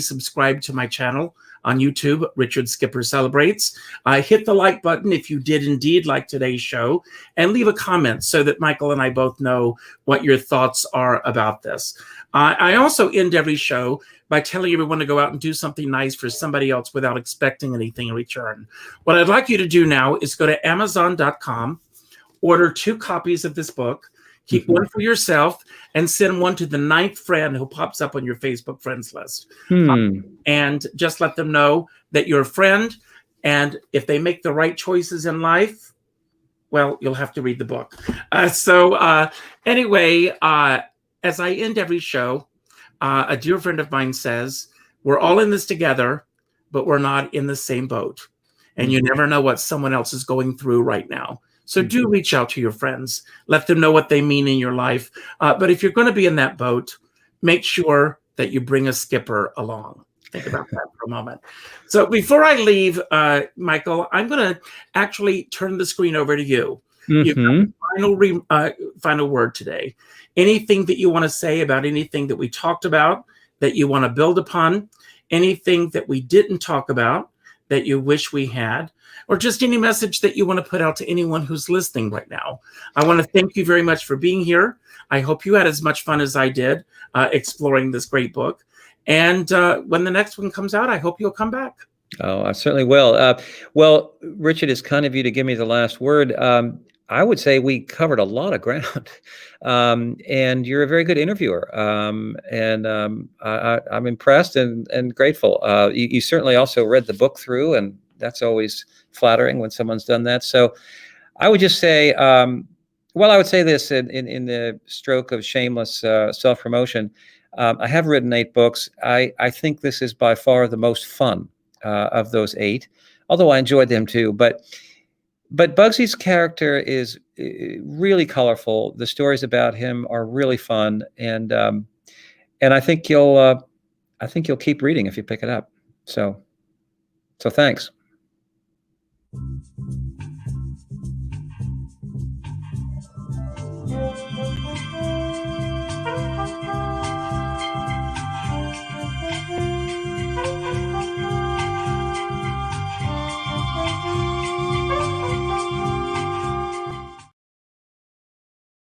subscribe to my channel on YouTube, Richard Skipper Celebrates. Hit the like button if you did indeed like today's show, and leave a comment so that Michael and I both know what your thoughts are about this. I also end every show by telling everyone to go out and do something nice for somebody else without expecting anything in return. What I'd like you to do now is go to Amazon.com, order 2 copies of this book, keep one for yourself, and send one to the 9th friend who pops up on your Facebook friends list. And just let them know that you're a friend, and if they make the right choices in life, well, you'll have to read the book. Anyway, as I end every show, a dear friend of mine says, we're all in this together, but we're not in the same boat. And you never know what someone else is going through right now. So do reach out to your friends. Let them know what they mean in your life. But if you're going to be in that boat, make sure that you bring a skipper along. Think about that for a moment. So before I leave, Michael, I'm going to actually turn the screen over to you. You've got the final word today. Anything that you want to say about anything that we talked about that you want to build upon? Anything that we didn't talk about that you wish we had, or just any message that you want to put out to anyone who's listening right now. I want to thank you very much for being here. I hope you had as much fun as I did exploring this great book. And when the next one comes out, I hope you'll come back. Oh, I certainly will. Well, Richard, it's kind of you to give me the last word. I would say we covered a lot of ground, and you're a very good interviewer. I'm impressed and grateful. You certainly also read the book through, and that's always flattering when someone's done that. So I would just say, well, I would say this in the stroke of shameless self-promotion. I have written 8 books. I think this is by far the most fun of those 8, although I enjoyed them too. But Bugsy's character is really colorful. The stories about him are really fun, and I think you'll keep reading if you pick it up. So thanks.